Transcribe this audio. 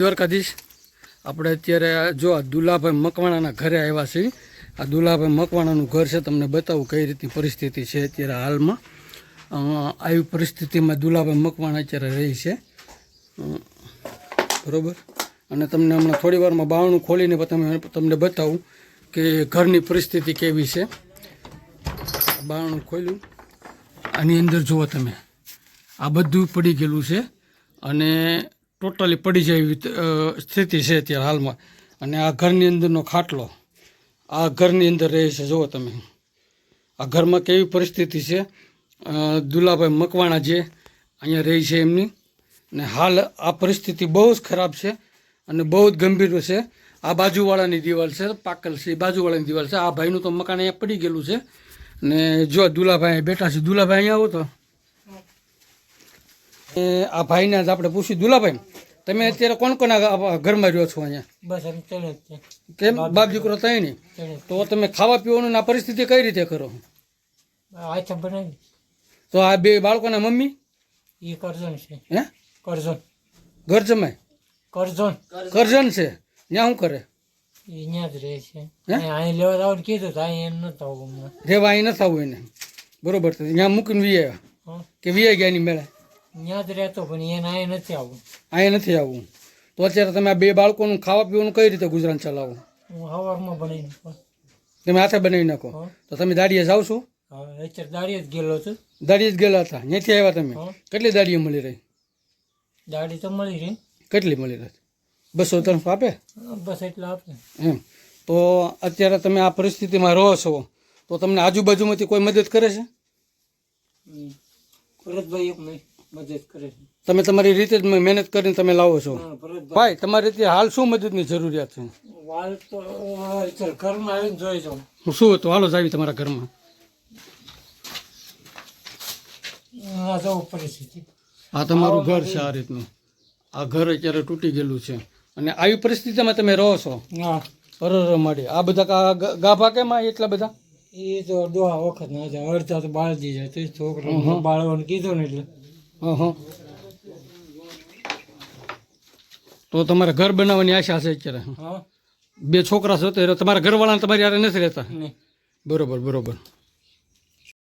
દ્વારકાધીશ આપણે અત્યારે જો આ દુલાભાઈ મકવાણાના ઘરે આવ્યા છીએ. આ દુલાભાઈ મકવાણાનું ઘર છે. તમને બતાવું કઈ રીતની પરિસ્થિતિ છે અત્યારે હાલમાં. આવી પરિસ્થિતિમાં દુલાભાઈ મકવાણા અત્યારે રહી છે, બરાબર. અને તમને હમણાં થોડી વારમાં બારણું ખોલીને તમને બતાવું કે ઘરની પરિસ્થિતિ કેવી છે. બારણું ખોલ્યું, આની અંદર જુઓ તમે, આ બધું પડી ગયેલું છે અને ટોટલી પડી જાય એવી સ્થિતિ છે અત્યારે હાલમાં. અને આ ઘરની અંદરનો ખાટલો આ ઘરની અંદર રહે છે. જુઓ તમે આ ઘરમાં કેવી પરિસ્થિતિ છે. દુલાભાઈ મકવાણા જે અહીંયા રહી છે એમની, ને હાલ આ પરિસ્થિતિ બહુ જ ખરાબ છે અને બહુ જ ગંભીર છે. આ બાજુવાળાની દિવાલ છે, પાકલ છે, બાજુવાળાની દિવાલ છે. આ ભાઈનું તો મકાન અહીંયા પડી ગયેલું છે. ને જો દુલાભાઈ બેઠા છે. દુલાભાઈ અહીંયા આવો તો આ ભાઈને જ આપણે પૂછ્યું. દુલાભાઈ, તમે અત્યારે કોણ કોના ઘરમાં રહ્યો છો અહીંયા? બસ એમ ચડે છે. કેમ બાપ દીકરો તઈ નહીં? તો તમે ખાવા પીવાનું આ પરિસ્થિતિ કઈ રીતે કરો? આચા બનાવી. તો આ બે બાળકોના મમ્મી એ કરજણ છે. હે કરજણ ઘર જમાય કરજણ છે. ત્યાં શું કરે? એ ત્યાં જ રહે છે. અહીં લેવા જવાનું કીધું તો અહીં એમ નતું આવું. રેવા અહીં નથી આવું એને, બરોબર. ત્યાં મૂકીને વી આવ્યા કે વી ગયા ની મેળા? ત્યાં જ રહેતો પણ એને અહીં નથી આવું. અહીંયા નથી આવવું. તો અત્યારે તમે આ બે બાળકોનું ખાવા પીવાનું કઈ રીતે ગુજરાન ચલાવો? હું સવારમાં બનાવી નાખો. તમે હાથે બનાવી નાખો. તો તમે દાડીએ જાઓ છો? અત્યારે દાડીએ જ ગયેલો છું. દાડીએ જ ગયેલા હતા? ત્યાંથી આવ્યા તમે? કેટલી દાડીઓ મળી રહી? દાડી તો મળી રહી. કેટલી મળી રહી? 200-300 આપે? બસ એટલે આપે એમ. તો અત્યારે તમે આ પરિસ્થિતિમાં રહો છો તો તમને આજુબાજુમાંથી કોઈ મદદ કરે છે? ભરતભાઈ મદદ કરે છે. તમે તમારી રીતે જ મહેનત કરીને તમે લાવો છો? ભાઈ, તમારી રીતે હાલ શું મદદની જરૂરિયાત છે? હાલ તો ઘરમાં આવીને જોઈ જાઉં શું હતું? હાલો જાવી તમારા ઘરમાં. પરિસ્થિતિ આ તમારું ઘર છે. આ રીતનું આ ઘર અત્યારે તૂટી ગયેલું છે અને આવી પરિસ્થિતિમાં તમે રહો છો? માડી આ બધા ગાભા કેમ એટલા બધા? એ તો દોહા વખત ના જાય, અડધા તો બાળજી જાય. તો છોકરા બાળવાનું કીધું ને એટલે. તો તમારે ઘર બનાવવાની આશા છે અત્યારે? બે છોકરા છે તો તમારા ઘરવાળાને તમારી યારે નથી રહેતા? બરોબર બરોબર.